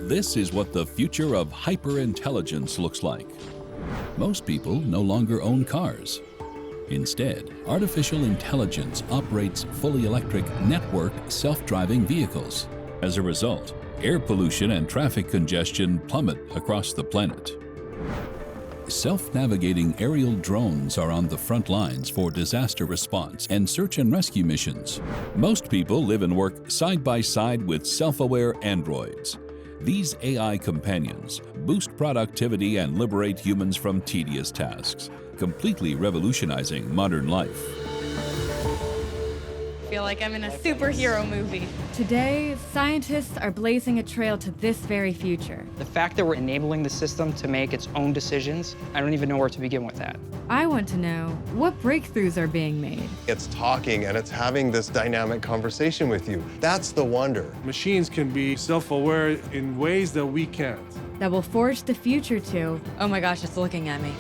This is what the future of hyperintelligence looks like. Most people no longer own cars. Instead, artificial intelligence operates fully electric, networked, self-driving vehicles. As a result, air pollution and traffic congestion plummet across the planet. Self-navigating aerial drones are on the front lines for disaster response and search and rescue missions. Most people live and work side by side with self-aware androids. These AI companions boost productivity and liberate humans from tedious tasks, completely revolutionizing modern life. I feel like I'm in a superhero movie. Today, scientists are blazing a trail to this very future. The fact that we're enabling the system to make its own decisions, I don't even know where to begin with that. I want to know what breakthroughs are being made. It's talking and it's having this dynamic conversation with you. That's the wonder. Machines can be self-aware in ways that we can't. That will forge the future to Oh my gosh, it's looking at me.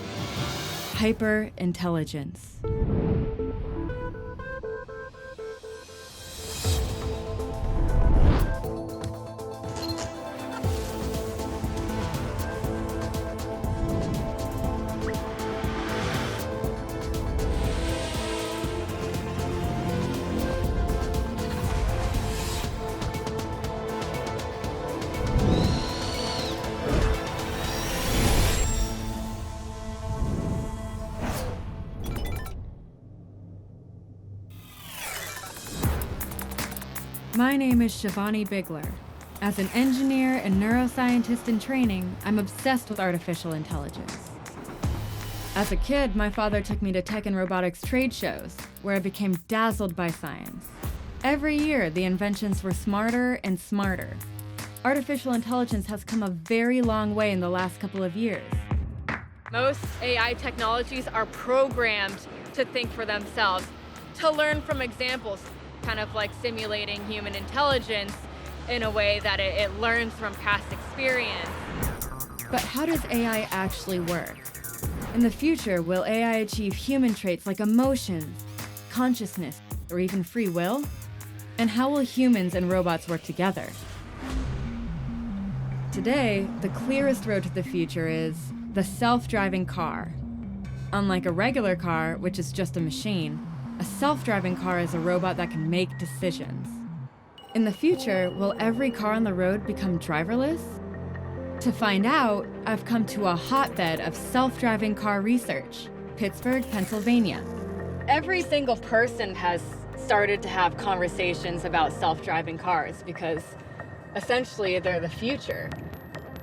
hyper-intelligence. My name is Shivani Bigler. As an engineer and neuroscientist in training, I'm obsessed with artificial intelligence. As a kid, my father took me to tech and robotics trade shows, where I became dazzled by science. Every year, the inventions were smarter and smarter. Artificial intelligence has come a very long way in the last couple of years. Most AI technologies are programmed to think for themselves, to learn from examples, kind of like simulating human intelligence in a way that it learns from past experience. But how does AI actually work? In the future, will AI achieve human traits like emotions, consciousness, or even free will? And how will humans and robots work together? Today, the clearest road to the future is the self-driving car. Unlike a regular car, which is just a machine, a self-driving car is a robot that can make decisions. In the future, will every car on the road become driverless? To find out, I've come to a hotbed of self-driving car research, Pittsburgh, Pennsylvania. Every single person has started to have conversations about self-driving cars because essentially they're the future.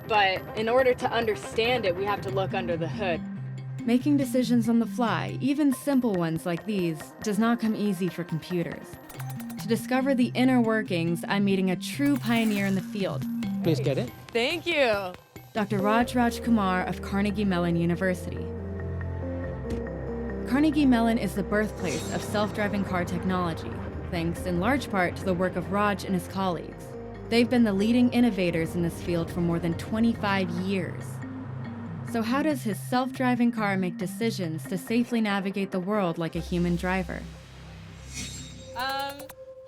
But in order to understand it, we have to look under the hood. Making decisions on the fly, even simple ones like these, does not come easy for computers. To discover the inner workings, I'm meeting a true pioneer in the field. Please get it. Thank you. Dr. Raj Kumar of Carnegie Mellon University. Carnegie Mellon is the birthplace of self-driving car technology, thanks in large part to the work of Raj and his colleagues. They've been the leading innovators in this field for more than 25 years. So how does his self-driving car make decisions to safely navigate the world like a human driver?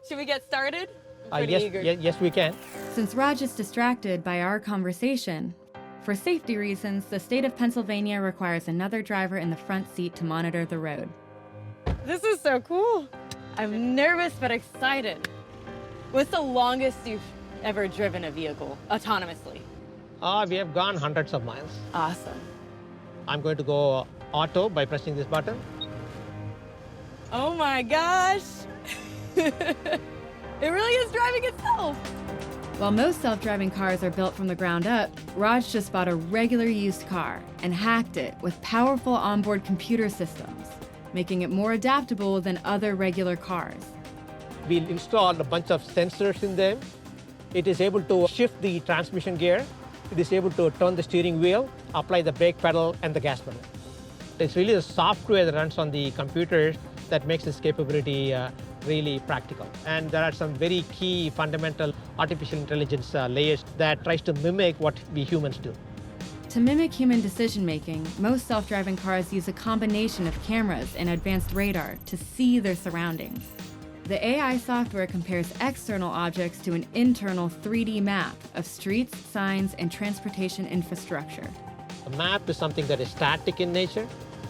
Should we get started? I'm pretty eager. Yes, we can. Since Raj is distracted by our conversation, for safety reasons, the state of Pennsylvania requires another driver in the front seat to monitor the road. This is so cool. I'm nervous but excited. What's the longest you've ever driven a vehicle autonomously? We have gone hundreds of miles. Awesome. I'm going to go auto by pressing this button. Oh my gosh. It really is driving itself. While most self-driving cars are built from the ground up, Raj just bought a regular used car and hacked it with powerful onboard computer systems, making it more adaptable than other regular cars. We installed a bunch of sensors in them. It is able to shift the transmission gear. It is able to turn the steering wheel, apply the brake pedal and the gas pedal. It's really the software that runs on the computer that makes this capability really practical. And there are some very key fundamental artificial intelligence layers that tries to mimic what we humans do. To mimic human decision-making, most self-driving cars use a combination of cameras and advanced radar to see their surroundings. The AI software compares external objects to an internal 3D map of streets, signs, and transportation infrastructure. A map is something that is static in nature.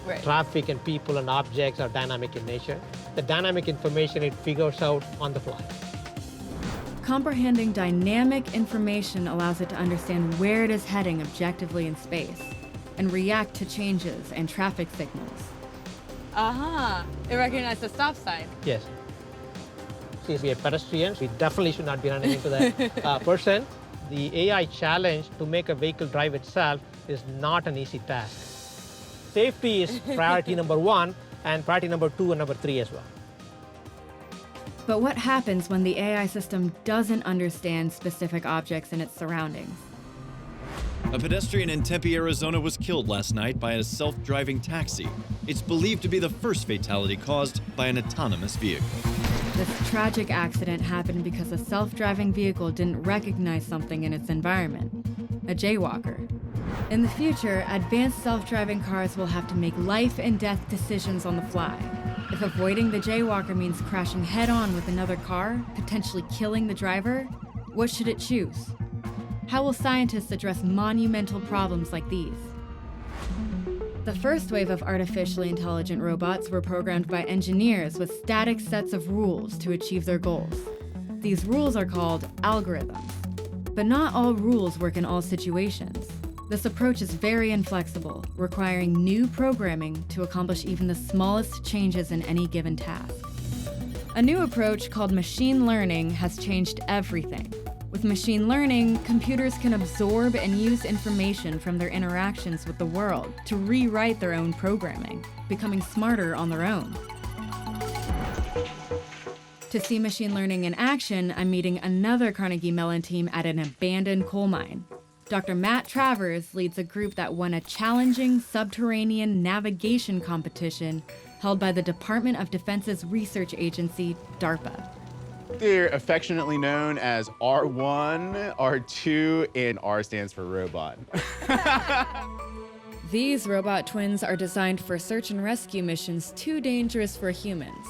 Right. Traffic and people and objects are dynamic in nature. The dynamic information it figures out on the fly. Comprehending dynamic information allows it to understand where it is heading objectively in space and react to changes and traffic signals. It recognized the stop sign. Yes. Since we are pedestrians, we definitely should not be running into that person. The AI challenge to make a vehicle drive itself is not an easy task. Safety is priority number 1 and priority number 2 and number 3 as well. But what happens when the AI system doesn't understand specific objects in its surroundings? A pedestrian in Tempe, Arizona was killed last night by a self-driving taxi. It's believed to be the first fatality caused by an autonomous vehicle. This tragic accident happened because a self-driving vehicle didn't recognize something in its environment, a jaywalker. In the future, advanced self-driving cars will have to make life and death decisions on the fly. If avoiding the jaywalker means crashing head-on with another car, potentially killing the driver, what should it choose? How will scientists address monumental problems like these? The first wave of artificially intelligent robots were programmed by engineers with static sets of rules to achieve their goals. These rules are called algorithms. But not all rules work in all situations. This approach is very inflexible, requiring new programming to accomplish even the smallest changes in any given task. A new approach called machine learning has changed everything. With machine learning, computers can absorb and use information from their interactions with the world to rewrite their own programming, becoming smarter on their own. To see machine learning in action, I'm meeting another Carnegie Mellon team at an abandoned coal mine. Dr. Matt Travers leads a group that won a challenging subterranean navigation competition held by the Department of Defense's research agency, DARPA. They're affectionately known as R1, R2, and R stands for robot. These robot twins are designed for search and rescue missions too dangerous for humans.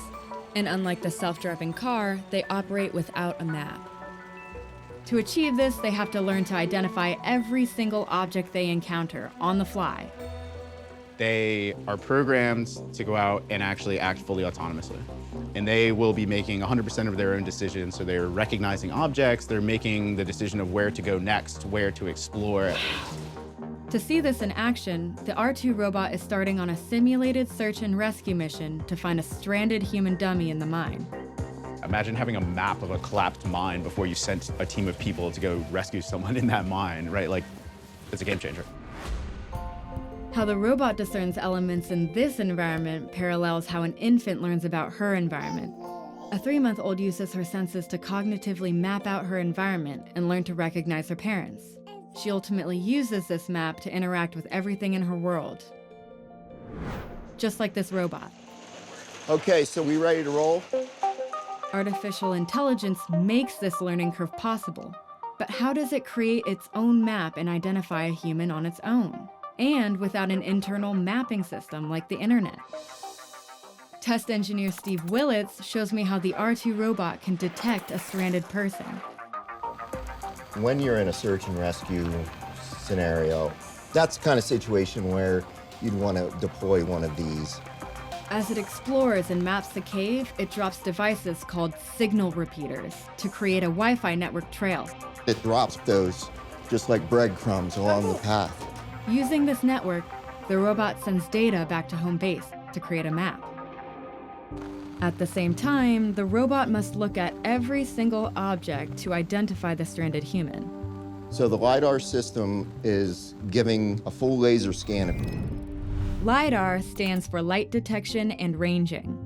And unlike the self-driving car, they operate without a map. To achieve this, they have to learn to identify every single object they encounter on the fly. They are programmed to go out and actually act fully autonomously. And they will be making 100% of their own decisions. So they're recognizing objects, they're making the decision of where to go next, where to explore. To see this in action, the R2 robot is starting on a simulated search and rescue mission to find a stranded human dummy in the mine. Imagine having a map of a collapsed mine before you sent a team of people to go rescue someone in that mine, right? Like, it's a game changer. How the robot discerns elements in this environment parallels how an infant learns about her environment. A 3-month-old uses her senses to cognitively map out her environment and learn to recognize her parents. She ultimately uses this map to interact with everything in her world. Just like this robot. Okay, so we ready to roll? Artificial intelligence makes this learning curve possible. But how does it create its own map and identify a human on its own? And without an internal mapping system like the internet. Test engineer Steve Willits shows me how the R2 robot can detect a stranded person. When you're in a search and rescue scenario, that's the kind of situation where you'd want to deploy one of these. As it explores and maps the cave, it drops devices called signal repeaters to create a Wi-Fi network trail. It drops those just like breadcrumbs along the path. Using this network, the robot sends data back to home base to create a map. At the same time, the robot must look at every single object to identify the stranded human. So the LiDAR system is giving a full laser scan. LiDAR stands for light detection and ranging.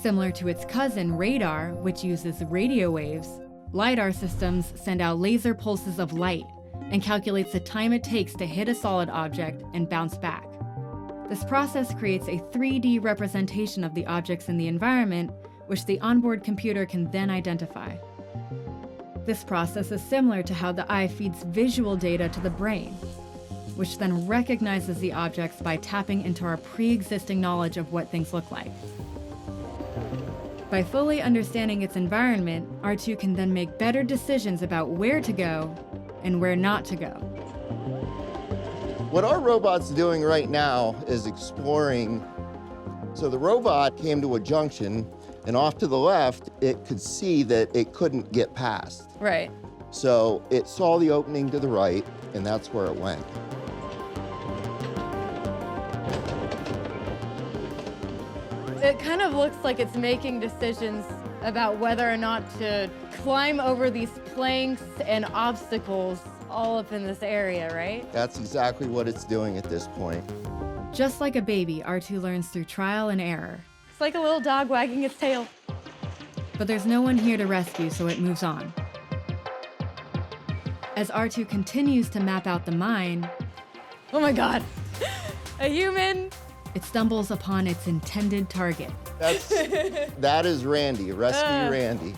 Similar to its cousin, radar, which uses radio waves, LiDAR systems send out laser pulses of light and calculates the time it takes to hit a solid object and bounce back. This process creates a 3D representation of the objects in the environment, which the onboard computer can then identify. This process is similar to how the eye feeds visual data to the brain, which then recognizes the objects by tapping into our pre-existing knowledge of what things look like. By fully understanding its environment, R2 can then make better decisions about where to go and where not to go. What our robot's doing right now is exploring. So the robot came to a junction, and off to the left, it could see that it couldn't get past. Right. So it saw the opening to the right, and that's where it went. It kind of looks like it's making decisions about whether or not to climb over these planks and obstacles all up in this area, right? That's exactly what it's doing at this point. Just like a baby, R2 learns through trial and error. It's like a little dog wagging its tail. But there's no one here to rescue, so it moves on. As R2 continues to map out the mine, oh my God, a human! It stumbles upon its intended target. That is Randy, Rescue Randy.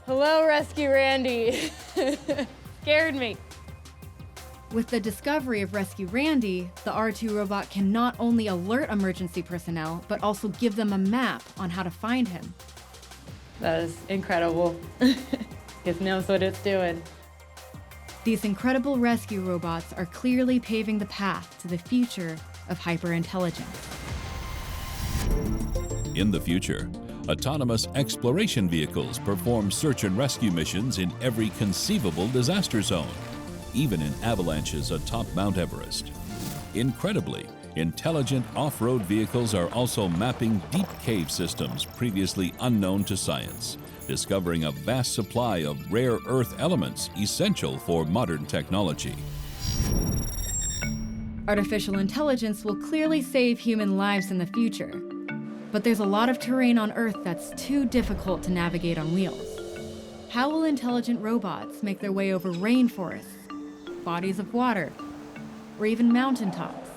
Hello, Rescue Randy. Scared me. With the discovery of Rescue Randy, the R2 robot can not only alert emergency personnel, but also give them a map on how to find him. That is incredible. It knows what it's doing. These incredible rescue robots are clearly paving the path to the future of hyperintelligence. In the future, autonomous exploration vehicles perform search and rescue missions in every conceivable disaster zone, even in avalanches atop Mount Everest. Incredibly, intelligent off-road vehicles are also mapping deep cave systems previously unknown to science, discovering a vast supply of rare earth elements essential for modern technology. Artificial intelligence will clearly save human lives in the future, but there's a lot of terrain on Earth that's too difficult to navigate on wheels. How will intelligent robots make their way over rainforests, bodies of water, or even mountaintops?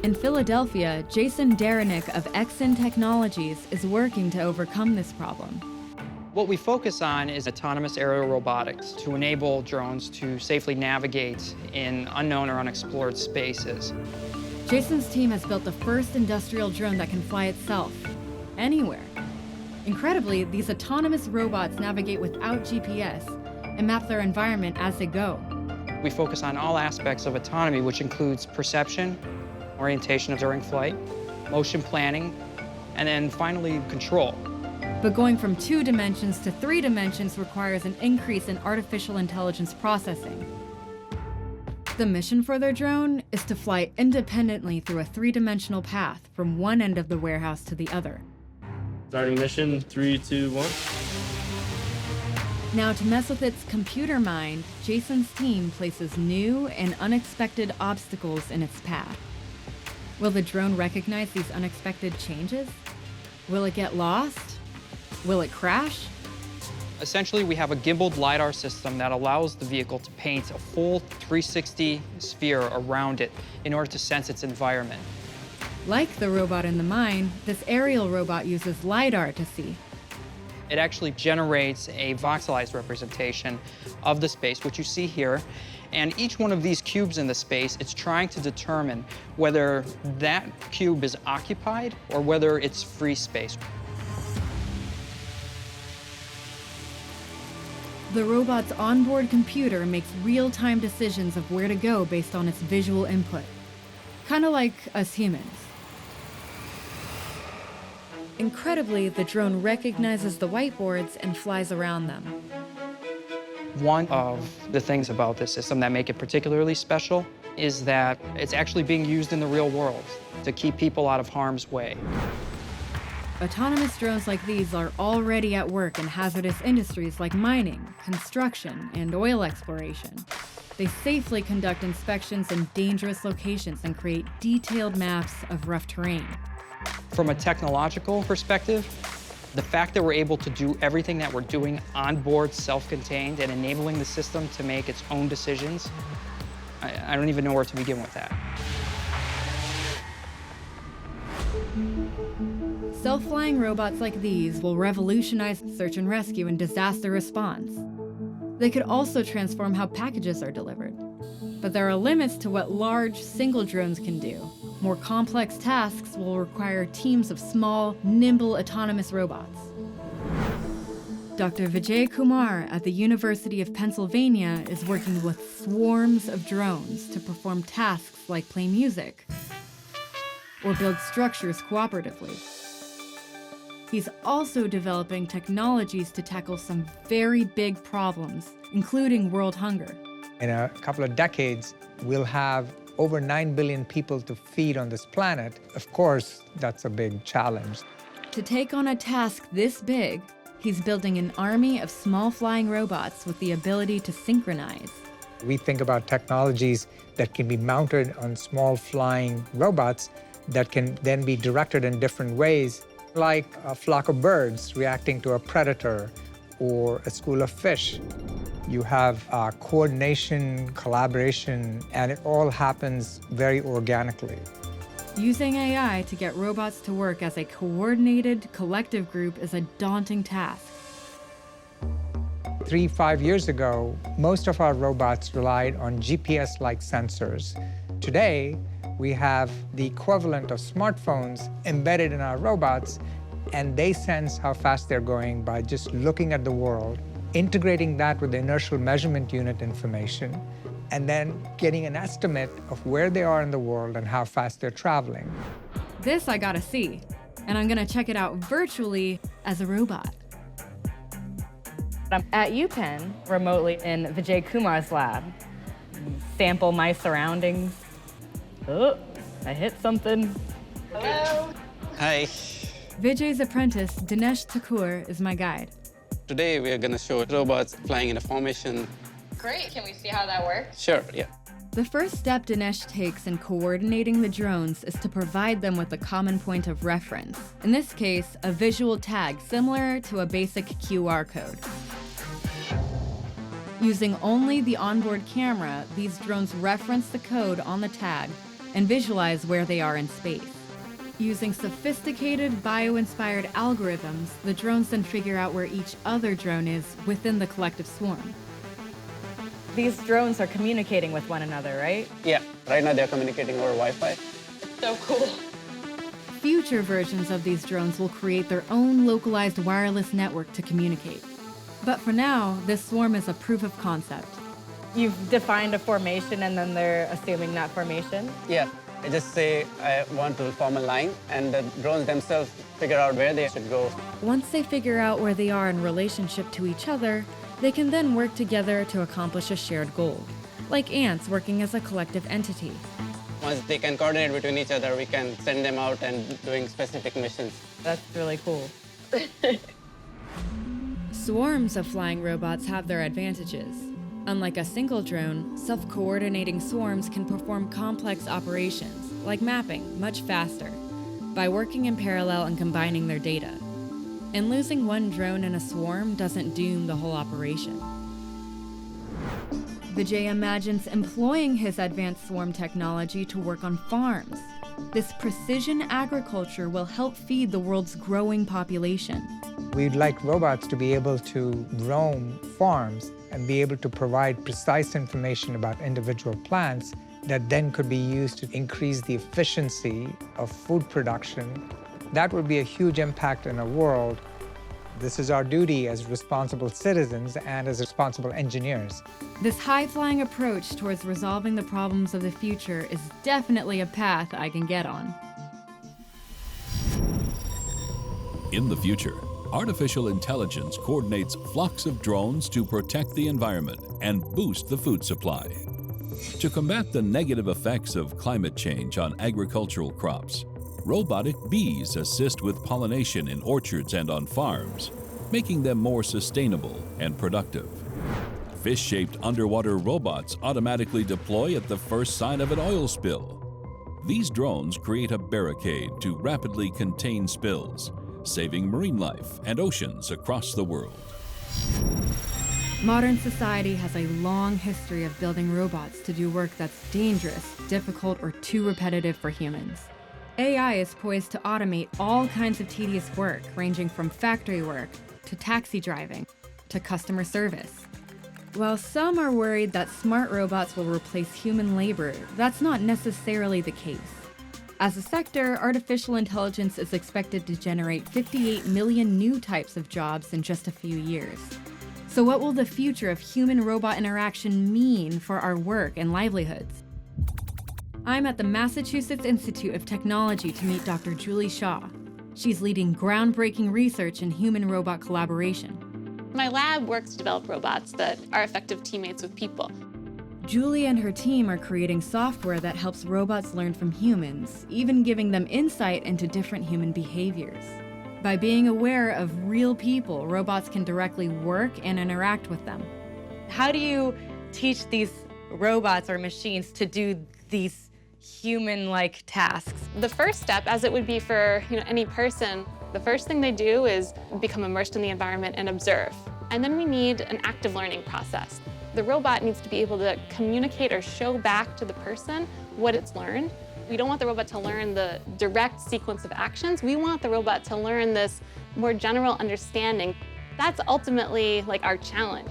In Philadelphia, Jason Derenick of Exyn Technologies is working to overcome this problem. What we focus on is autonomous aerial robotics to enable drones to safely navigate in unknown or unexplored spaces. Jason's team has built the first industrial drone that can fly itself, anywhere. Incredibly, these autonomous robots navigate without GPS and map their environment as they go. We focus on all aspects of autonomy, which includes perception, orientation during flight, motion planning, and then finally control. But going from 2 dimensions to 3 dimensions requires an increase in artificial intelligence processing. The mission for their drone is to fly independently through a 3-dimensional path from one end of the warehouse to the other. Starting mission, 3, 2, 1. Now, to mess with its computer mind, Jason's team places new and unexpected obstacles in its path. Will the drone recognize these unexpected changes? Will it get lost? Will it crash? Essentially, we have a gimbaled LiDAR system that allows the vehicle to paint a full 360 sphere around it in order to sense its environment. Like the robot in the mine, this aerial robot uses LiDAR to see. It actually generates a voxelized representation of the space, which you see here. And each one of these cubes in the space, it's trying to determine whether that cube is occupied or whether it's free space. The robot's onboard computer makes real-time decisions of where to go based on its visual input. Kind of like us humans. Incredibly, the drone recognizes the whiteboards and flies around them. One of the things about this system that make it particularly special is that it's actually being used in the real world to keep people out of harm's way. Autonomous drones like these are already at work in hazardous industries like mining, construction, and oil exploration. They safely conduct inspections in dangerous locations and create detailed maps of rough terrain. From a technological perspective, the fact that we're able to do everything that we're doing on board, self-contained, and enabling the system to make its own decisions, I don't even know where to begin with that. Self-flying robots like these will revolutionize search and rescue and disaster response. They could also transform how packages are delivered. But there are limits to what large, single drones can do. More complex tasks will require teams of small, nimble, autonomous robots. Dr. Vijay Kumar at the University of Pennsylvania is working with swarms of drones to perform tasks like play music or build structures cooperatively. He's also developing technologies to tackle some very big problems, including world hunger. In a couple of decades, we'll have over 9 billion people to feed on this planet. Of course, that's a big challenge. To take on a task this big, he's building an army of small flying robots with the ability to synchronize. We think about technologies that can be mounted on small flying robots that can then be directed in different ways, like a flock of birds reacting to a predator or a school of fish. You have coordination, collaboration, and it all happens very organically. Using AI to get robots to work as a coordinated, collective group is a daunting task. 3-5 years ago, most of our robots relied on GPS-like sensors. Today, we have the equivalent of smartphones embedded in our robots, and they sense how fast they're going by just looking at the world, integrating that with the inertial measurement unit information, and then getting an estimate of where they are in the world and how fast they're traveling. This I gotta see, and I'm gonna check it out virtually as a robot. I'm at UPenn, remotely in Vijay Kumar's lab. Sample my surroundings. Oh, I hit something. Hello. Hi. Vijay's apprentice, Dinesh Thakur, is my guide. Today we are going to show robots flying in a formation. Great, can we see how that works? Sure, yeah. The first step Dinesh takes in coordinating the drones is to provide them with a common point of reference. In this case, a visual tag similar to a basic QR code. Using only the onboard camera, these drones reference the code on the tag and visualize where they are in space. Using sophisticated bio-inspired algorithms, the drones then figure out where each other drone is within the collective swarm. These drones are communicating with one another, right? Yeah, right now they're communicating over Wi-Fi. It's so cool. Future versions of these drones will create their own localized wireless network to communicate. But for now, this swarm is a proof of concept. You've defined a formation and then they're assuming that formation? Yeah, I just say I want to form a line and the drones themselves figure out where they should go. Once they figure out where they are in relationship to each other, they can then work together to accomplish a shared goal, like ants working as a collective entity. Once they can coordinate between each other, we can send them out and doing specific missions. That's really cool. Swarms of flying robots have their advantages. Unlike a single drone, self-coordinating swarms can perform complex operations, like mapping, much faster, by working in parallel and combining their data. And losing one drone in a swarm doesn't doom the whole operation. Vijay imagines employing his advanced swarm technology to work on farms. This precision agriculture will help feed the world's growing population. We'd like robots to be able to roam farms and be able to provide precise information about individual plants that then could be used to increase the efficiency of food production. That would be a huge impact in a world. This is our duty as responsible citizens and as responsible engineers. This high-flying approach towards resolving the problems of the future is definitely a path I can get on. In the future, artificial intelligence coordinates flocks of drones to protect the environment and boost the food supply. To combat the negative effects of climate change on agricultural crops, robotic bees assist with pollination in orchards and on farms, making them more sustainable and productive. Fish-shaped underwater robots automatically deploy at the first sign of an oil spill. These drones create a barricade to rapidly contain spills, saving marine life and oceans across the world. Modern society has a long history of building robots to do work that's dangerous, difficult, or too repetitive for humans. AI is poised to automate all kinds of tedious work, ranging from factory work to taxi driving to customer service. While some are worried that smart robots will replace human labor, that's not necessarily the case. As a sector, artificial intelligence is expected to generate 58 million new types of jobs in just a few years. So what will the future of human-robot interaction mean for our work and livelihoods? I'm at the Massachusetts Institute of Technology to meet Dr. Julie Shaw. She's leading groundbreaking research in human-robot collaboration. My lab works to develop robots that are effective teammates with people. Julie and her team are creating software that helps robots learn from humans, even giving them insight into different human behaviors. By being aware of real people, robots can directly work and interact with them. How do you teach these robots or machines to do these human-like tasks? The first step, as it would be for any person, the first thing they do is become immersed in the environment and observe. And then we need an active learning process. The robot needs to be able to communicate or show back to the person what it's learned. We don't want the robot to learn the direct sequence of actions. We want the robot to learn this more general understanding. That's ultimately our challenge.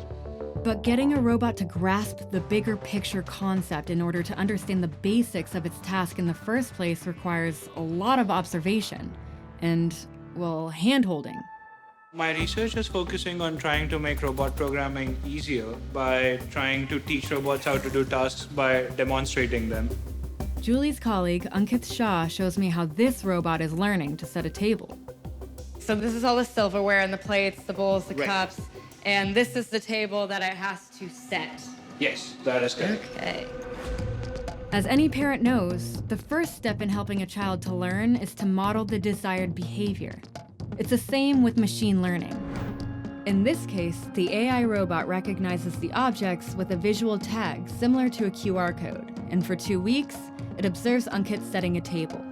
But getting a robot to grasp the bigger picture concept in order to understand the basics of its task in the first place requires a lot of observation and, well, hand-holding. My research is focusing on trying to make robot programming easier by trying to teach robots how to do tasks by demonstrating them. Julie's colleague, Ankit Shah, shows me how this robot is learning to set a table. So this is all the silverware and the plates, the bowls, the Right. cups, and this is the table that it has to set. Yes, that is correct. Okay. As any parent knows, the first step in helping a child to learn is to model the desired behavior. It's the same with machine learning. In this case, the AI robot recognizes the objects with a visual tag similar to a QR code, and for 2 weeks, it observes Ankit setting a table.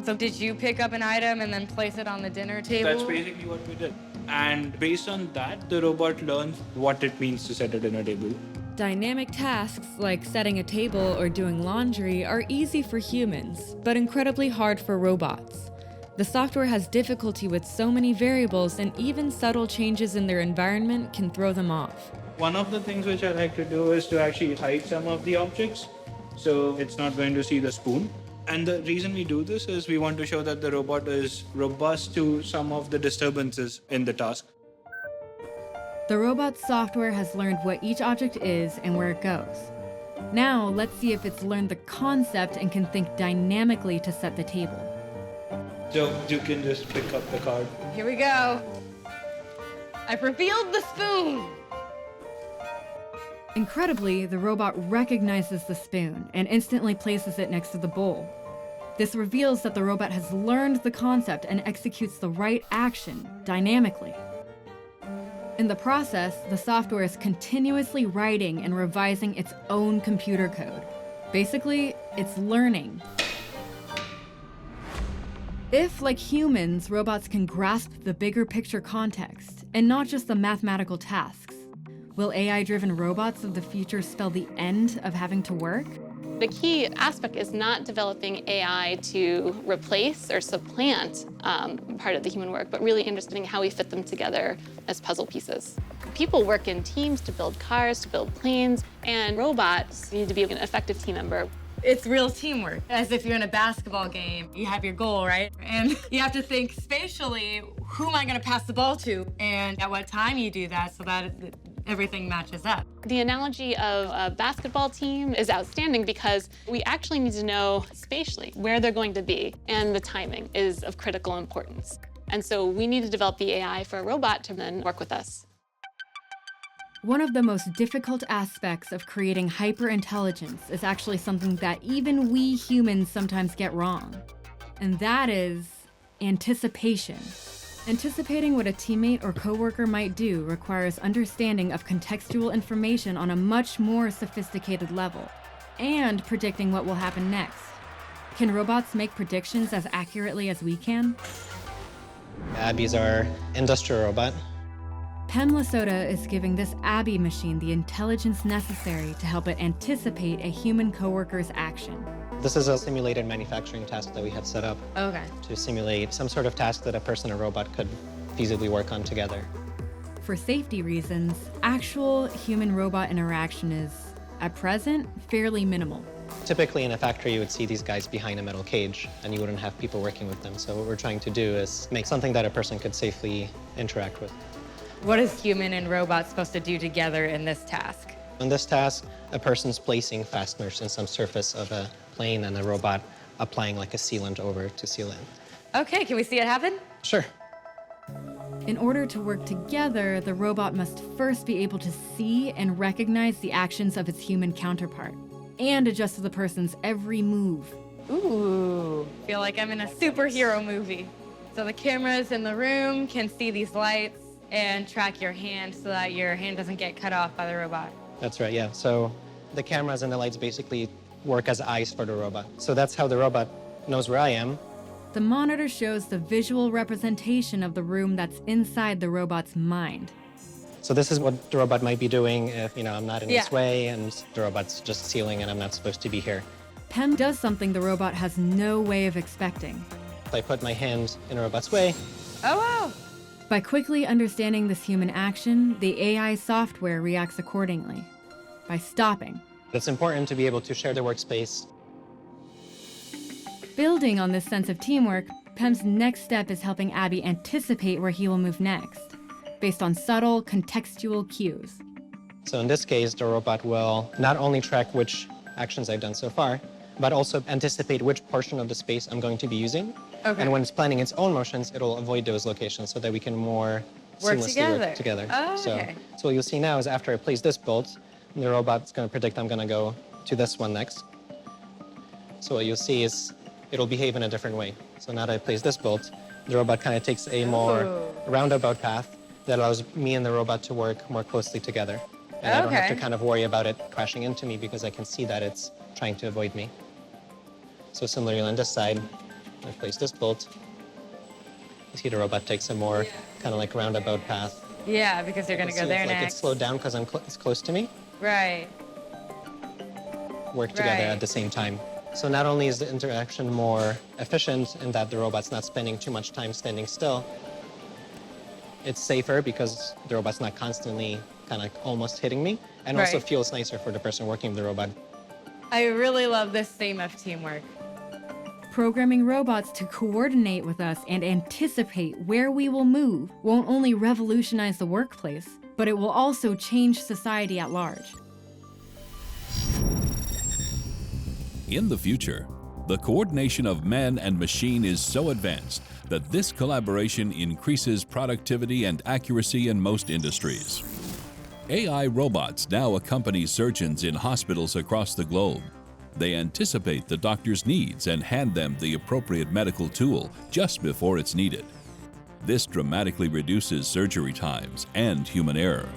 So did you pick up an item and then place it on the dinner table? That's basically what we did. And based on that, the robot learns what it means to set a dinner table. Dynamic tasks like setting a table or doing laundry are easy for humans, but incredibly hard for robots. The software has difficulty with so many variables, and even subtle changes in their environment can throw them off. One of the things which I like to do is to actually hide some of the objects, so it's not going to see the spoon. And the reason we do this is we want to show that the robot is robust to some of the disturbances in the task. The robot's software has learned what each object is and where it goes. Now, let's see if it's learned the concept and can think dynamically to set the table. So you can just pick up the card. Here we go. I've revealed the spoon. Incredibly, the robot recognizes the spoon and instantly places it next to the bowl. This reveals that the robot has learned the concept and executes the right action dynamically. In the process, the software is continuously writing and revising its own computer code. Basically, it's learning. If, like humans, robots can grasp the bigger picture context and not just the mathematical tasks, will AI-driven robots of the future spell the end of having to work? The key aspect is not developing AI to replace or supplant part of the human work, but really understanding how we fit them together as puzzle pieces. People work in teams to build cars, to build planes, and robots need to be an effective team member. It's real teamwork. As if you're in a basketball game, you have your goal, right? And you have to think spatially, who am I gonna pass the ball to? And at what time you do that so that everything matches up. The analogy of a basketball team is outstanding because we actually need to know spatially where they're going to be, and the timing is of critical importance. And so we need to develop the AI for a robot to then work with us. One of the most difficult aspects of creating hyperintelligence is actually something that even we humans sometimes get wrong, and that is anticipation. Anticipating what a teammate or coworker might do requires understanding of contextual information on a much more sophisticated level, and predicting what will happen next. Can robots make predictions as accurately as we can? Abby's our industrial robot. Penn Lesota is giving this Abby machine the intelligence necessary to help it anticipate a human coworker's action. This is a simulated manufacturing task that we have set up to simulate some sort of task that a person or robot could feasibly work on together. For safety reasons, actual human-robot interaction is, at present, fairly minimal. Typically in a factory, you would see these guys behind a metal cage, and you wouldn't have people working with them. So what we're trying to do is make something that a person could safely interact with. What is human and robot supposed to do together in this task? In this task, a person's placing fasteners in some surface of a plane and a robot applying like a sealant over to seal in. Okay, can we see it happen? Sure. In order to work together, the robot must first be able to see and recognize the actions of its human counterpart and adjust to the person's every move. Ooh, feel like I'm in a superhero movie. So the cameras in the room can see these lights and track your hand so that your hand doesn't get cut off by the robot. That's right, yeah. So the cameras and the lights basically work as eyes for the robot. So that's how the robot knows where I am. The monitor shows the visual representation of the room that's inside the robot's mind. So this is what the robot might be doing if, I'm not in its way and the robot's just sealing and I'm not supposed to be here. PEM does something the robot has no way of expecting. If I put my hand in a robot's way. Oh, wow. By quickly understanding this human action, the AI software reacts accordingly. By stopping. It's important to be able to share the workspace. Building on this sense of teamwork, PEM's next step is helping Abby anticipate where he will move next, based on subtle, contextual cues. So in this case, the robot will not only track which actions I've done so far, but also anticipate which portion of the space I'm going to be using. Okay. And when it's planning its own motions, it'll avoid those locations so that we can more seamlessly work together. Oh, okay. So what you'll see now is after I place this bolt, the robot's going to predict I'm going to go to this one next. So what you'll see is it'll behave in a different way. So now that I place this bolt, the robot kind of takes a more roundabout path that allows me and the robot to work more closely together. And I don't have to kind of worry about it crashing into me because I can see that it's trying to avoid me. So similarly on this side, I place this bolt. You see the robot takes a more kind of like roundabout path. Yeah, because you're going to go there next. next. It's slowed down because it's close to me. Right. Work together at the same time. So not only is the interaction more efficient in that the robot's not spending too much time standing still, it's safer because the robot's not constantly kind of almost hitting me, and also feels nicer for the person working with the robot. I really love this theme of teamwork. Programming robots to coordinate with us and anticipate where we will move won't only revolutionize the workplace, but it will also change society at large. In the future, the coordination of man and machine is so advanced that this collaboration increases productivity and accuracy in most industries. AI robots now accompany surgeons in hospitals across the globe. They anticipate the doctor's needs and hand them the appropriate medical tool just before it's needed. This dramatically reduces surgery times and human error.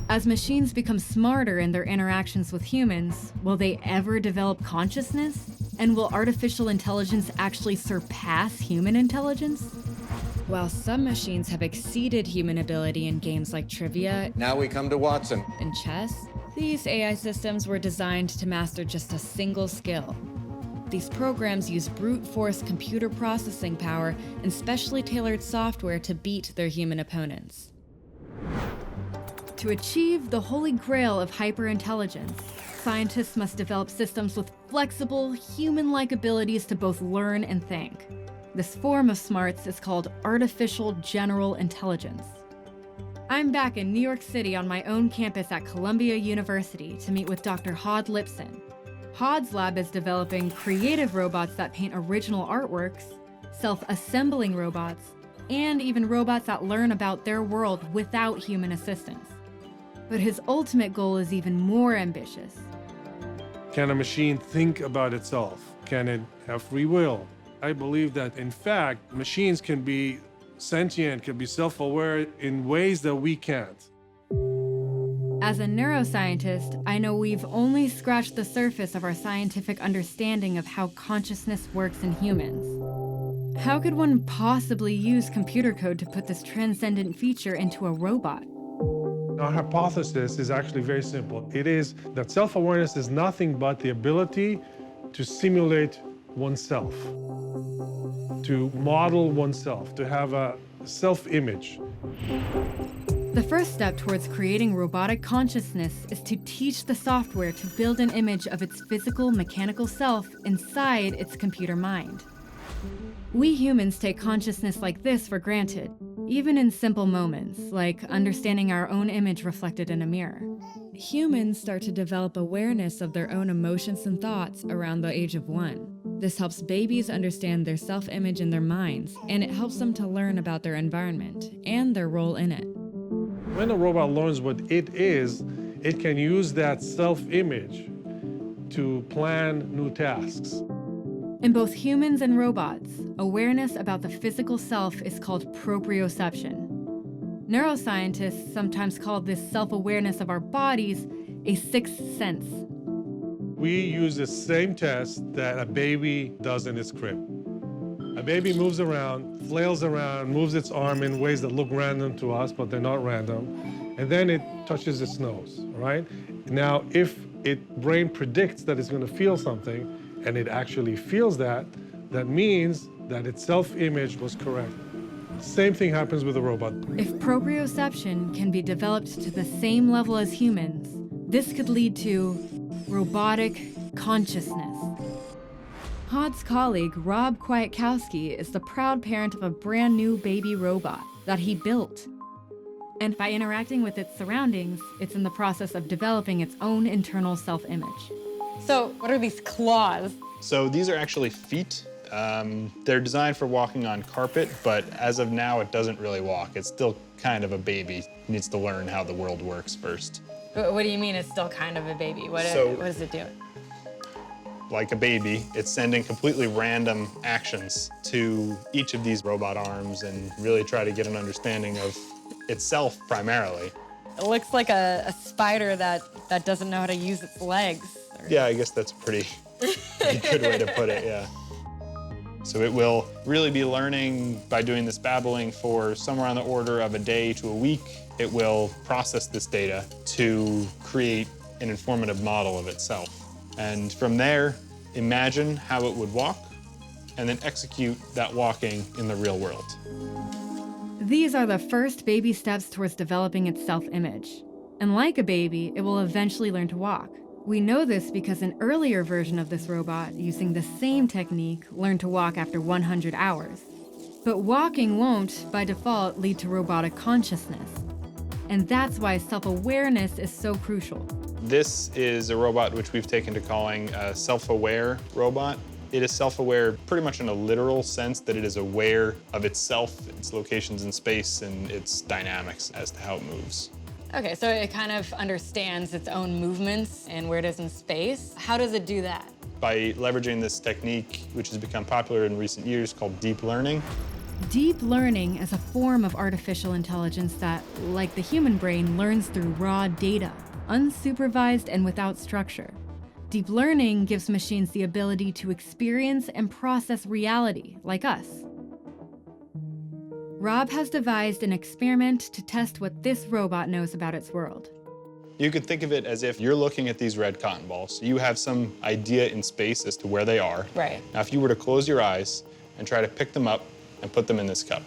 As machines become smarter in their interactions with humans, will they ever develop consciousness? And will artificial intelligence actually surpass human intelligence? While some machines have exceeded human ability in games like trivia, now we come to Watson, and chess, these AI systems were designed to master just a single skill. These programs use brute force computer processing power and specially tailored software to beat their human opponents. To achieve the holy grail of hyperintelligence, scientists must develop systems with flexible, human-like abilities to both learn and think. This form of smarts is called artificial general intelligence. I'm back in New York City on my own campus at Columbia University to meet with Dr. Hod Lipson. Hod's lab is developing creative robots that paint original artworks, self-assembling robots, and even robots that learn about their world without human assistance. But his ultimate goal is even more ambitious. Can a machine think about itself? Can it have free will? I believe that, in fact, machines can be sentient, can be self-aware in ways that we can't. As a neuroscientist, I know we've only scratched the surface of our scientific understanding of how consciousness works in humans. How could one possibly use computer code to put this transcendent feature into a robot? Our hypothesis is actually very simple. It is that self-awareness is nothing but the ability to simulate oneself, to model oneself, to have a self-image. The first step towards creating robotic consciousness is to teach the software to build an image of its physical, mechanical self inside its computer mind. We humans take consciousness like this for granted, even in simple moments, like understanding our own image reflected in a mirror. Humans start to develop awareness of their own emotions and thoughts around the age of 1. This helps babies understand their self-image in their minds, and it helps them to learn about their environment and their role in it. When a robot learns what it is, it can use that self-image to plan new tasks. In both humans and robots, awareness about the physical self is called proprioception. Neuroscientists sometimes call this self-awareness of our bodies a sixth sense. We use the same test that a baby does in its crib. A baby moves around, flails around, moves its arm in ways that look random to us, but they're not random. And then it touches its nose, right? Now, if its brain predicts that it's going to feel something, and it actually feels that, that means that its self-image was correct. Same thing happens with a robot. If proprioception can be developed to the same level as humans, this could lead to robotic consciousness. Hod's colleague, Rob Kwiatkowski, is the proud parent of a brand new baby robot that he built. And by interacting with its surroundings, it's in the process of developing its own internal self-image. So what are these claws? So these are actually feet. They're designed for walking on carpet, but as of now, it doesn't really walk. It's still kind of a baby. It needs to learn how the world works first. What do you mean it's still kind of a baby? What does it do? Like a baby, it's sending completely random actions to each of these robot arms and really try to get an understanding of itself primarily. It looks like a spider that doesn't know how to use its legs. Yeah, I guess that's a pretty good way to put it, yeah. So it will really be learning by doing this babbling for somewhere on the order of a day to a week. It will process this data to create an informative model of itself. And from there, imagine how it would walk, and then execute that walking in the real world. These are the first baby steps towards developing its self-image. And like a baby, it will eventually learn to walk. We know this because an earlier version of this robot, using the same technique, learned to walk after 100 hours. But walking won't, by default, lead to robotic consciousness. And that's why self-awareness is so crucial. This is a robot which we've taken to calling a self-aware robot. It is self-aware pretty much in a literal sense that it is aware of itself, its locations in space, and its dynamics as to how it moves. Okay, so it kind of understands its own movements and where it is in space. How does it do that? By leveraging this technique, which has become popular in recent years, called deep learning. Deep learning is a form of artificial intelligence that, like the human brain, learns through raw data, unsupervised and without structure. Deep learning gives machines the ability to experience and process reality, like us. Rob has devised an experiment to test what this robot knows about its world. You could think of it as if you're looking at these red cotton balls. You have some idea in space as to where they are. Right. Now, if you were to close your eyes and try to pick them up and put them in this cup.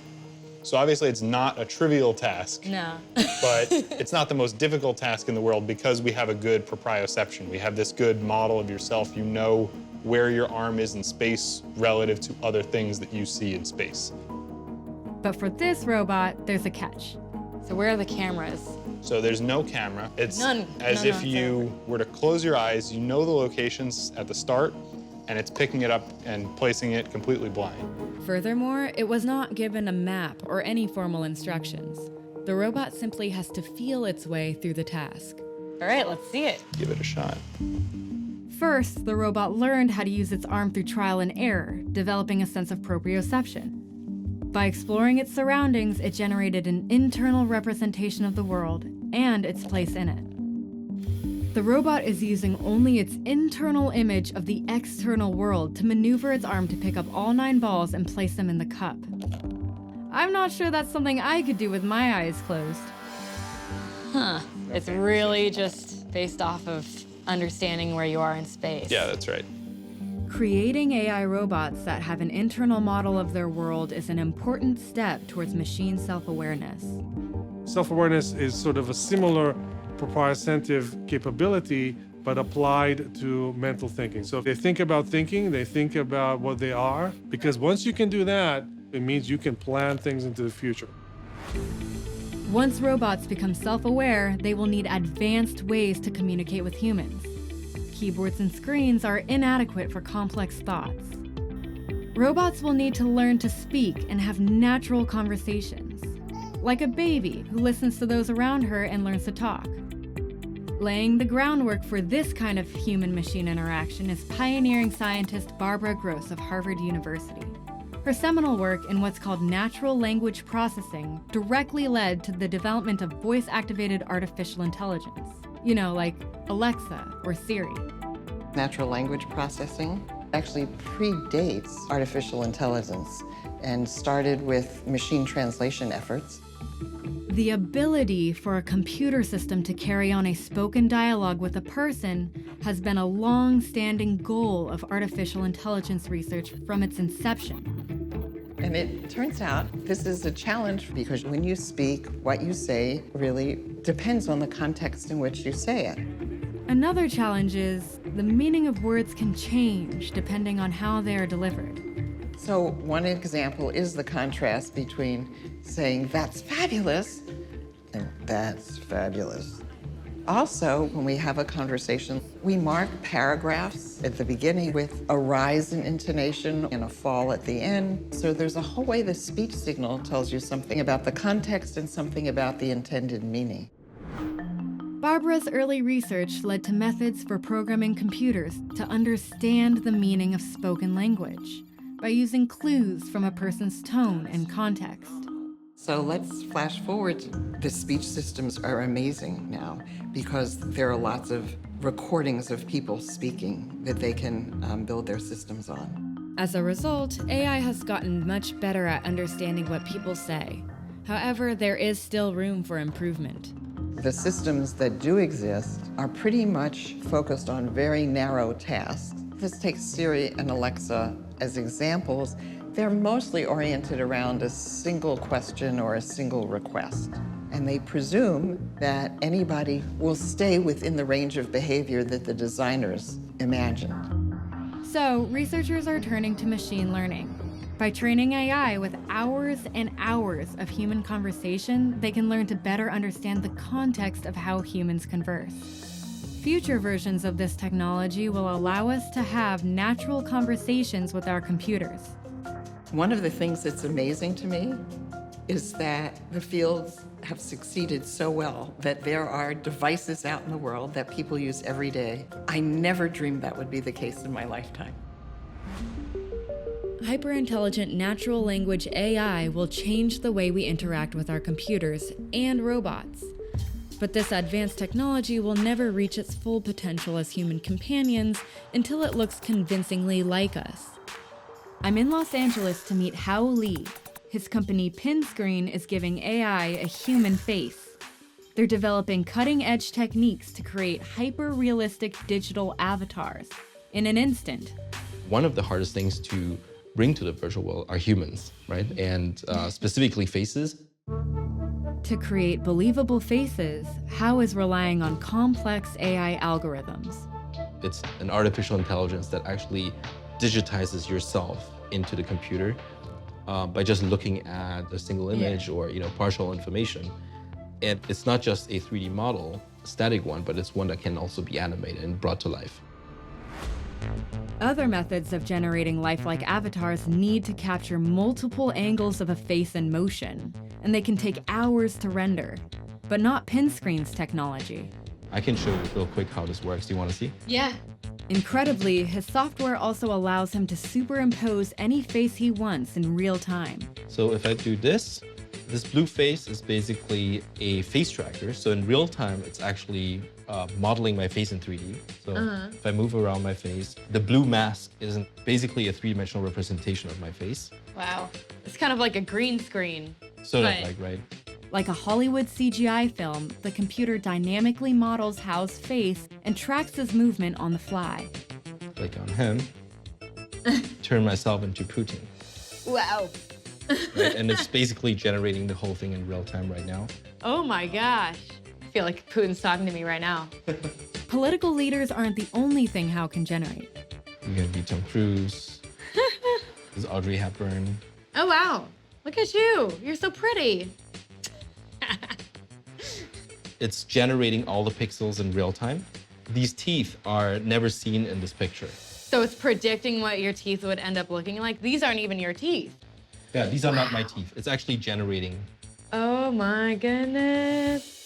So obviously it's not a trivial task. No. But it's not the most difficult task in the world because we have a good proprioception. We have this good model of yourself. You know where your arm is in space relative to other things that you see in space. But for this robot, there's a catch. So where are the cameras? So there's no camera. It's None if you were to close your eyes, you know the locations at the start, and it's picking it up and placing it completely blind. Furthermore, it was not given a map or any formal instructions. The robot simply has to feel its way through the task. All right, let's see it. Give it a shot. First, the robot learned how to use its arm through trial and error, developing a sense of proprioception. By exploring its surroundings, it generated an internal representation of the world and its place in it. The robot is using only its internal image of the external world to maneuver its arm to pick up all 9 balls and place them in the cup. I'm not sure that's something I could do with my eyes closed. Huh. It's really just based off of understanding where you are in space. Yeah, that's right. Creating AI robots that have an internal model of their world is an important step towards machine self-awareness. Self-awareness is sort of a similar proprioceptive capability, but applied to mental thinking. So if they think about thinking, they think about what they are, because once you can do that, it means you can plan things into the future. Once robots become self-aware, they will need advanced ways to communicate with humans. Keyboards and screens are inadequate for complex thoughts. Robots will need to learn to speak and have natural conversations, like a baby who listens to those around her and learns to talk. Laying the groundwork for this kind of human-machine interaction is pioneering scientist Barbara Gross of Harvard University. Her seminal work in what's called natural language processing directly led to the development of voice-activated artificial intelligence. You know, like Alexa or Siri. Natural language processing actually predates artificial intelligence and started with machine translation efforts. The ability for a computer system to carry on a spoken dialogue with a person has been a long-standing goal of artificial intelligence research from its inception. And it turns out this is a challenge because when you speak, what you say really depends on the context in which you say it. Another challenge is the meaning of words can change depending on how they are delivered. So one example is the contrast between saying, "That's fabulous," and "That's fabulous." Also, when we have a conversation, we mark paragraphs at the beginning with a rise in intonation and a fall at the end. So there's a whole way the speech signal tells you something about the context and something about the intended meaning. Barbara's early research led to methods for programming computers to understand the meaning of spoken language by using clues from a person's tone and context. So let's flash forward. The speech systems are amazing now because there are lots of recordings of people speaking that they can build their systems on. As a result, AI has gotten much better at understanding what people say. However, there is still room for improvement. The systems that do exist are pretty much focused on very narrow tasks. Let's take Siri and Alexa as examples. They're mostly oriented around a single question or a single request. And they presume that anybody will stay within the range of behavior that the designers imagined. So, researchers are turning to machine learning. By training AI with hours and hours of human conversation, they can learn to better understand the context of how humans converse. Future versions of this technology will allow us to have natural conversations with our computers. One of the things that's amazing to me is that the fields have succeeded so well that there are devices out in the world that people use every day. I never dreamed that would be the case in my lifetime. Hyper-intelligent natural language AI will change the way we interact with our computers and robots. But this advanced technology will never reach its full potential as human companions until it looks convincingly like us. I'm in Los Angeles to meet Hao Li. His company Pinscreen is giving AI a human face. They're developing cutting-edge techniques to create hyper-realistic digital avatars in an instant. One of the hardest things to bring to the virtual world are humans, right? And specifically faces. To create believable faces, Hao is relying on complex AI algorithms. It's an artificial intelligence that actually digitizes yourself into the computer by just looking at a single image or partial information. And it's not just a 3D model, a static one, but it's one that can also be animated and brought to life. Other methods of generating lifelike avatars need to capture multiple angles of a face in motion, and they can take hours to render, but not Pinscreen's technology. I can show you real quick how this works. Do you want to see? Yeah. Incredibly, his software also allows him to superimpose any face he wants in real time. So if I do this blue face is basically a face tracker. So in real time, it's actually modeling my face in 3D. So if I move around my face, the blue mask is basically a three-dimensional representation of my face. Wow. It's kind of like a green screen. Sort of like, right? Like a Hollywood CGI film, the computer dynamically models Hao's face and tracks his movement on the fly. Click on him, turn myself into Putin. Wow. Right? And it's basically generating the whole thing in real time right now. Oh my gosh. I feel like Putin's talking to me right now. Political leaders aren't the only thing Hao can generate. You're gonna be Tom Cruise. There's Audrey Hepburn. Oh wow, look at you. You're so pretty. It's generating all the pixels in real time. These teeth are never seen in this picture. So it's predicting what your teeth would end up looking like? These aren't even your teeth. Yeah, these are not my teeth. It's actually generating. Oh my goodness.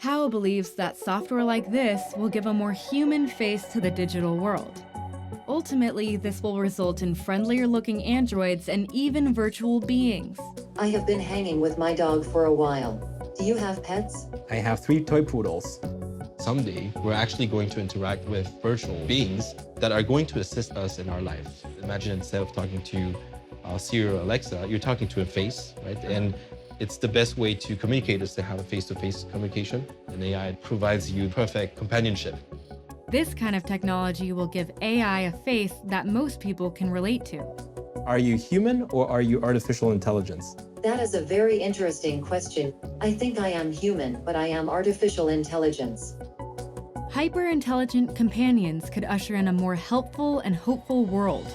Hao believes that software like this will give a more human face to the digital world. Ultimately, this will result in friendlier-looking androids and even virtual beings. I have been hanging with my dog for a while. Do you have pets? I have 3 toy poodles. Someday, we're actually going to interact with virtual beings that are going to assist us in our life. Imagine instead of talking to Siri or Alexa, you're talking to a face, right? And it's the best way to communicate is to have a face-to-face communication. And AI provides you perfect companionship. This kind of technology will give AI a face that most people can relate to. Are you human or are you artificial intelligence? That is a very interesting question. I think I am human, but I am artificial intelligence. Hyper-intelligent companions could usher in a more helpful and hopeful world.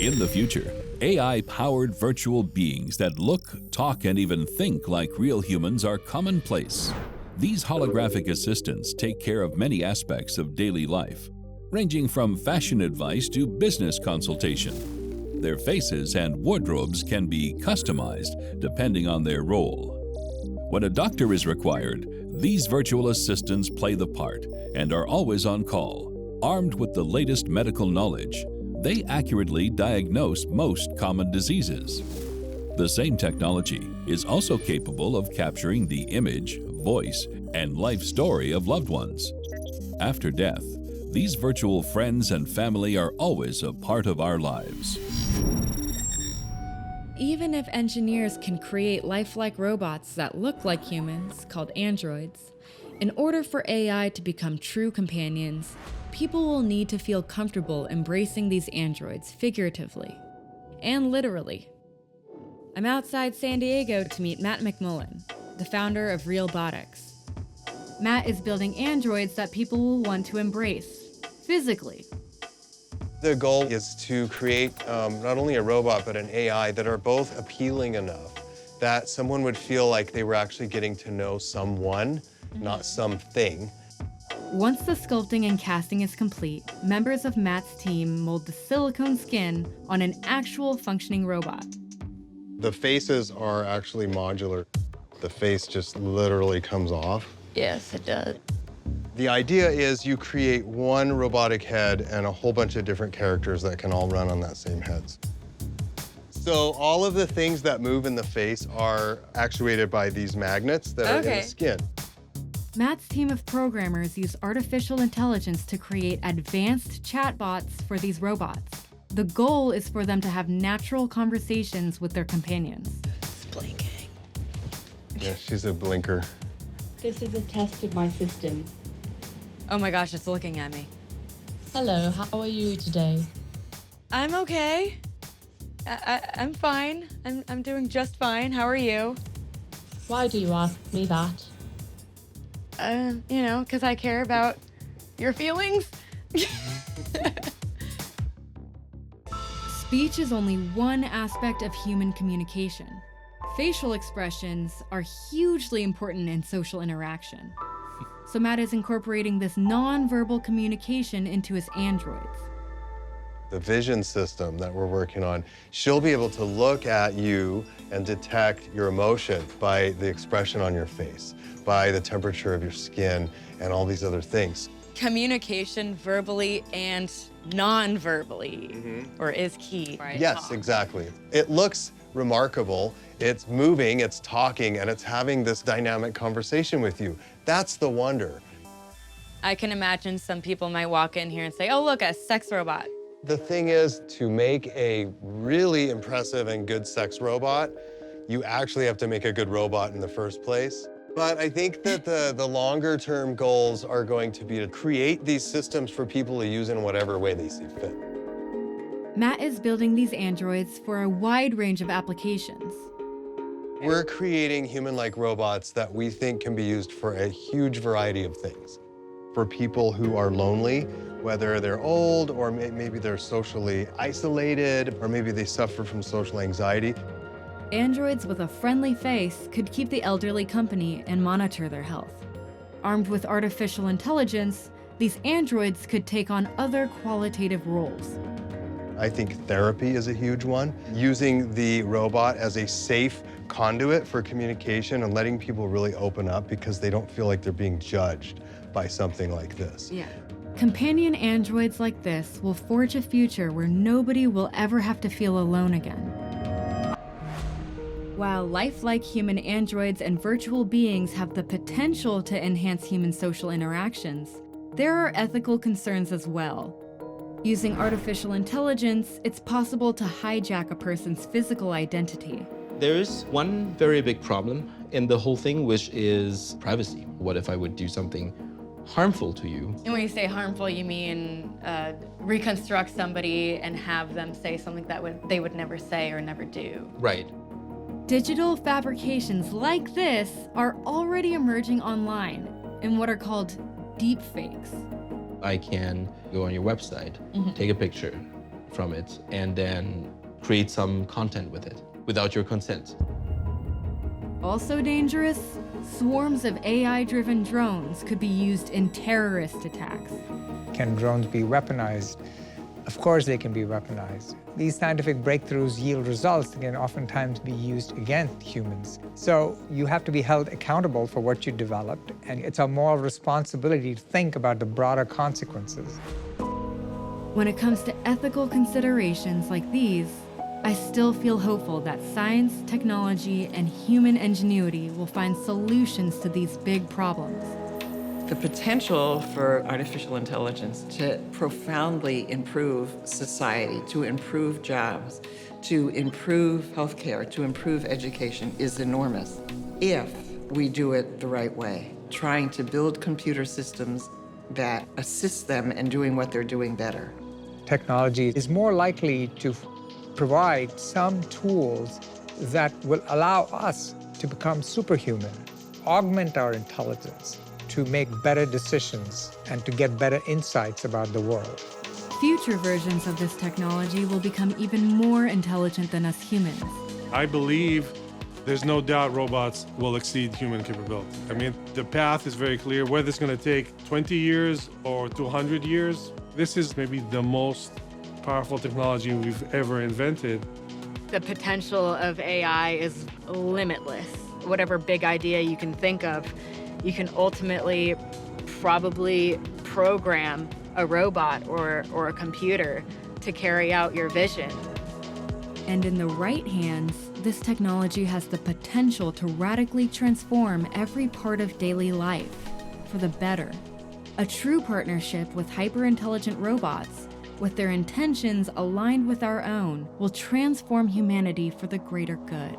In the future, AI-powered virtual beings that look, talk, and even think like real humans are commonplace. These holographic assistants take care of many aspects of daily life, ranging from fashion advice to business consultation. Their faces and wardrobes can be customized depending on their role. When a doctor is required, these virtual assistants play the part and are always on call. Armed with the latest medical knowledge, they accurately diagnose most common diseases. The same technology is also capable of capturing the image, voice, and life story of loved ones. After death, these virtual friends and family are always a part of our lives. Even if engineers can create lifelike robots that look like humans, called androids, in order for AI to become true companions, people will need to feel comfortable embracing these androids figuratively and literally. I'm outside San Diego to meet Matt McMullen, the founder of Realbotics. Matt is building androids that people will want to embrace, physically. The goal is to create not only a robot, but an AI that are both appealing enough that someone would feel like they were actually getting to know someone, not something. Once the sculpting and casting is complete, members of Matt's team mold the silicone skin on an actual functioning robot. The faces are actually modular. The face just literally comes off. Yes, it does. The idea is you create one robotic head and a whole bunch of different characters that can all run on that same head. So all of the things that move in the face are actuated by these magnets that are in the skin. Matt's team of programmers use artificial intelligence to create advanced chatbots for these robots. The goal is for them to have natural conversations with their companions. Blinking. Yeah, she's a blinker. This is a test of my system. Oh my gosh, it's looking at me. Hello, how are you today? I'm okay. I'm fine. I'm doing just fine. How are you? Why do you ask me that? You know, because I care about your feelings. Speech is only one aspect of human communication. Facial expressions are hugely important in social interaction. So Matt is incorporating this non-verbal communication into his androids. The vision system that we're working on, she'll be able to look at you and detect your emotion by the expression on your face, by the temperature of your skin, and all these other things. Communication verbally and non-verbally, or is key, right? Yes, exactly. It looks remarkable. It's moving, it's talking, and it's having this dynamic conversation with you. That's the wonder. I can imagine some people might walk in here and say, oh, look, a sex robot. The thing is, to make a really impressive and good sex robot, you actually have to make a good robot in the first place. But I think that the longer term goals are going to be to create these systems for people to use in whatever way they see fit. Matt is building these androids for a wide range of applications. We're creating human-like robots that we think can be used for a huge variety of things. For people who are lonely, whether they're old or maybe they're socially isolated, or maybe they suffer from social anxiety. Androids with a friendly face could keep the elderly company and monitor their health. Armed with artificial intelligence, these androids could take on other qualitative roles. I think therapy is a huge one. Using the robot as a safe conduit for communication and letting people really open up because they don't feel like they're being judged by something like this. Yeah. Companion androids like this will forge a future where nobody will ever have to feel alone again. While lifelike human androids and virtual beings have the potential to enhance human social interactions, there are ethical concerns as well. Using artificial intelligence, it's possible to hijack a person's physical identity. There's one very big problem in the whole thing, which is privacy. What if I would do something harmful to you? And when you say harmful, you mean reconstruct somebody and have them say something that they would never say or never do. Right. Digital fabrications like this are already emerging online in what are called deepfakes. I can go on your website, take a picture from it, and then create some content with it without your consent. Also dangerous, swarms of AI-driven drones could be used in terrorist attacks. Can drones be weaponized? Of course they can be weaponized. These scientific breakthroughs yield results that can oftentimes be used against humans. So you have to be held accountable for what you developed, and it's our moral responsibility to think about the broader consequences. When it comes to ethical considerations like these, I still feel hopeful that science, technology, and human ingenuity will find solutions to these big problems. The potential for artificial intelligence to profoundly improve society, to improve jobs, to improve healthcare, to improve education is enormous if we do it the right way, trying to build computer systems that assist them in doing what they're doing better. Technology is more likely to provide some tools that will allow us to become superhuman, augment our intelligence, to make better decisions and to get better insights about the world. Future versions of this technology will become even more intelligent than us humans. I believe there's no doubt robots will exceed human capability. I mean, the path is very clear. Whether it's going to take 20 years or 200 years, this is maybe the most powerful technology we've ever invented. The potential of AI is limitless. Whatever big idea you can think of, you can ultimately probably program a robot or a computer to carry out your vision. And in the right hands, this technology has the potential to radically transform every part of daily life for the better. A true partnership with hyper-intelligent robots, with their intentions aligned with our own, will transform humanity for the greater good.